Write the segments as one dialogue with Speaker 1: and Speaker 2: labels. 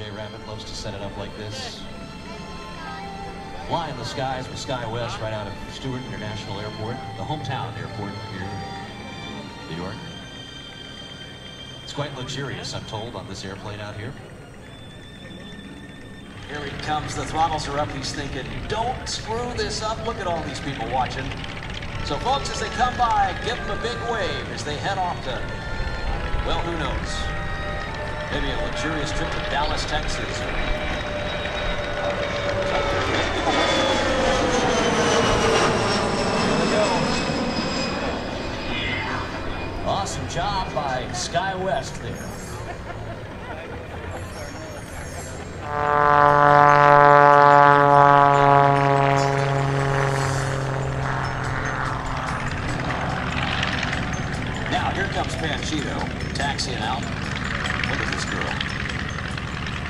Speaker 1: J. Rabbit loves to set it up like this. Fly in the skies with SkyWest right out of Stewart International Airport, the hometown airport here in New York. It's quite luxurious, I'm told, on this airplane out here.
Speaker 2: Here he comes, the throttles are up, he's thinking, don't screw this up, look at all these people watching. So folks, as they come by, give them a big wave as they head off to, well, who knows? Maybe a luxurious trip to Dallas, Texas.
Speaker 1: Awesome job by SkyWest there.
Speaker 2: Now here comes Panchito, taxiing out. Look at this girl.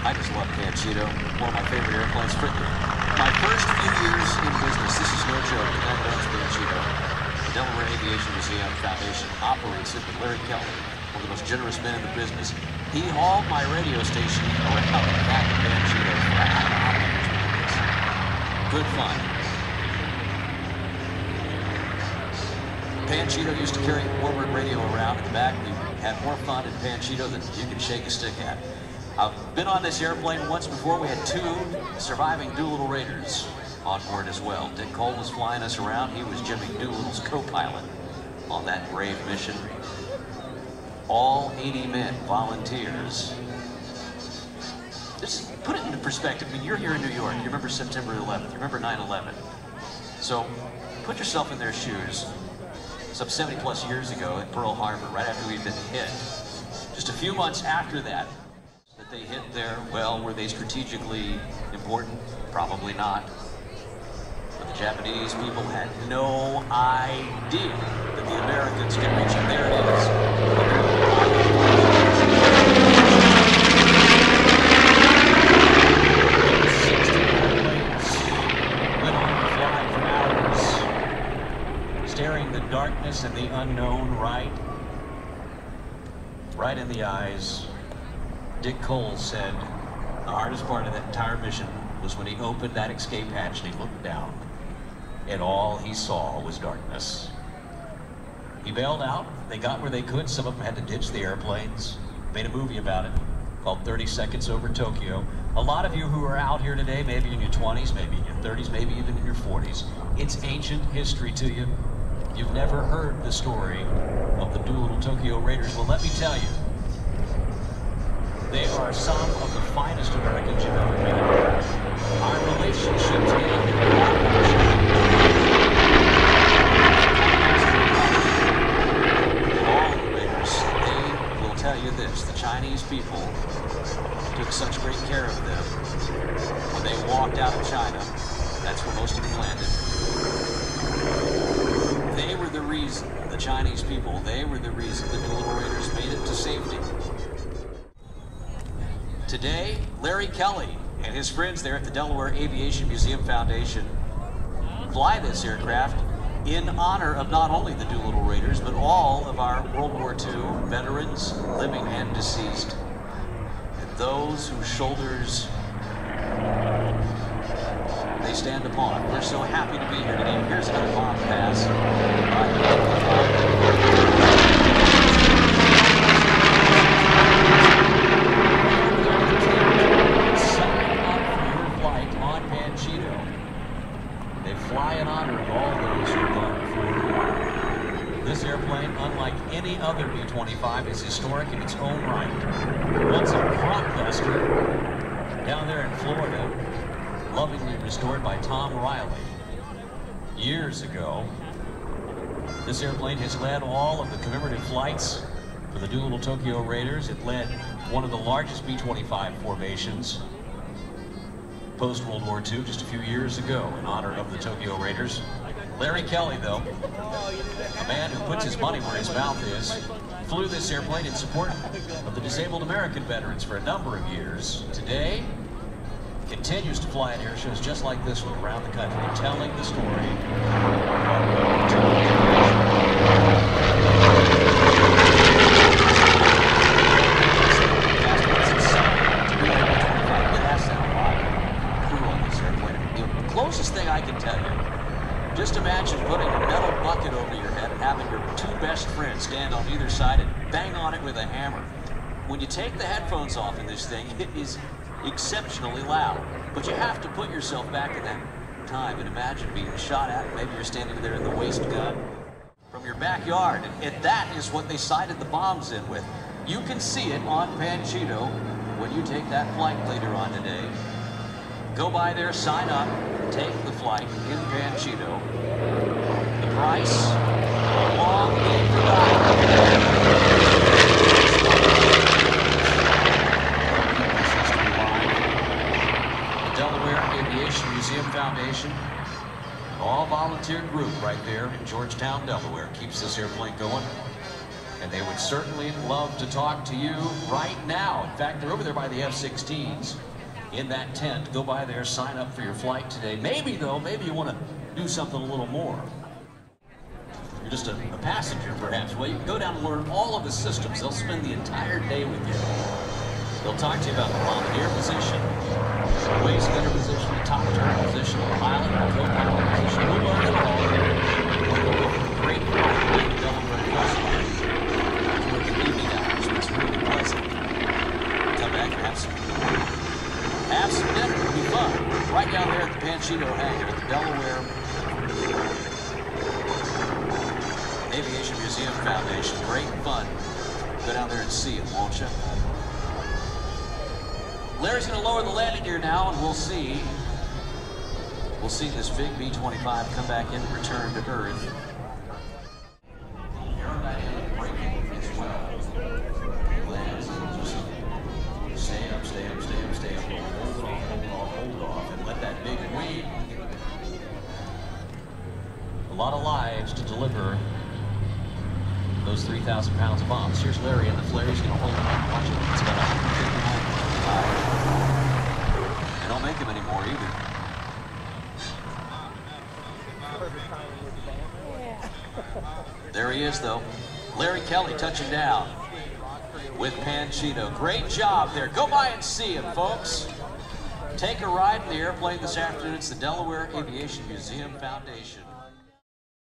Speaker 2: I just love Panchito, one of my favorite airplanes. For my first few years in business, this is no joke, the guy that owns Panchito, the Delaware Aviation Museum Foundation operates it with Larry Kelly, one of the most generous men in the business. He hauled my radio station around the back of Panchito for good fun. Panchito used to carry forward radio around in the back. We had more fun in Panchito than you can shake a stick at. I've been on this airplane once before. We had 2 surviving Doolittle Raiders on board as well. Dick Cole was flying us around. He was Jimmy Doolittle's co-pilot on that brave mission. All 80 men, volunteers. Just put it into perspective. I mean, you're here in New York. You remember September 11th. You remember 9/11. So put yourself in their shoes. Some 70 plus years ago at Pearl Harbor, right after we'd been hit. Just a few months after that they hit there. Well, were they strategically important? Probably not. But the Japanese people had no idea that the Americans could reach it. There it is. Went on to fly for hours, staring the darkness and the unknown right in the eyes. Dick Cole said the hardest part of that entire mission was when he opened that escape hatch and he looked down, and all he saw was darkness. He bailed out. They got where they could. Some of them had to ditch the airplanes. Made a movie about it called 30 Seconds Over Tokyo. A lot of you who are out here today, maybe in your 20s, maybe in your 30s, maybe even in your 40s, it's ancient history to you. You've never heard the story of the Doolittle Tokyo Raiders. Well, let me tell you, they are some of the finest Americans you've ever met. Our relationship to all the Raiders, they will tell you this, the Chinese people took such great care of them when they walked out of China. That's where most of them landed. They were the reason, the Chinese people, they were the reason the Doolittle Raiders made it to safety. Today, Larry Kelly and his friends there at the Delaware Aviation Museum Foundation fly this aircraft in honor of not only the Doolittle Raiders, but all of our World War II veterans, living and deceased, and those whose shoulders they stand upon. We're so happy to be here today. Here's another bomb pass. Fly in honor of all those who have gone before. This airplane, unlike any other B-25, is historic in its own right. Once a crop duster down there in Florida, lovingly restored by Tom Riley. Years ago, this airplane has led all of the commemorative flights for the Doolittle Tokyo Raiders. It led one of the largest B-25 formations post-World War II just a few years ago in honor of the Tokyo Raiders. Larry Kelly, though, a man who puts his money where his mouth is, flew this airplane in support of the disabled American veterans for a number of years. Today, continues to fly in air shows just like this one around the country, telling the story of World War II. take the headphones off in this thing, it is exceptionally loud. But you have to put yourself back in that time and imagine being shot at. Maybe you're standing there in the waist gun from your backyard, and that is what they sighted the bombs in with. You can see it on Panchito when you take that flight later on today. Go by there, sign up, take the flight in Panchito. The price, a long day for the Delaware Aviation Museum Foundation, an all-volunteer group right there in Georgetown, Delaware, keeps this airplane going. And they would certainly love to talk to you right now. In fact, they're over there by the F-16s in that tent. Go by there, sign up for your flight today. Maybe, though, maybe you want to do something a little more. You're just a passenger, perhaps. Well, you can go down and learn all of the systems. They'll spend the entire day with you. They'll talk to you about the bombardier position, the waist gunner position, the top turret position, the pilot, the co-pilot position. We'll learn it all. Great flight in Delaware coastline. Toward the evening hours, but it's really pleasant. Come back and have some dinner. It'll be fun. Right down there at the Panchito hangar at the Delaware Aviation Museum Foundation. Great fun. Go down there and see it, won't you? Larry's going to lower the landing gear now, and we'll see this big B-25 come back in and return to Earth. Aerodynamic braking as well. Lands and just stay up, stay up, stay up, stay up. Hold off, hold off, hold off, and let that big wing. A lot of lives to deliver those 3,000 pounds of bombs. Here's Larry in the flare. He's going to hold it up. Watch it. It's got 159. They don't make them anymore either. There he is, though. Larry Kelly touching down with Panchito. Great job there. Go by and see him, folks. Take a ride in the airplane this afternoon. It's the Delaware Aviation Museum Foundation.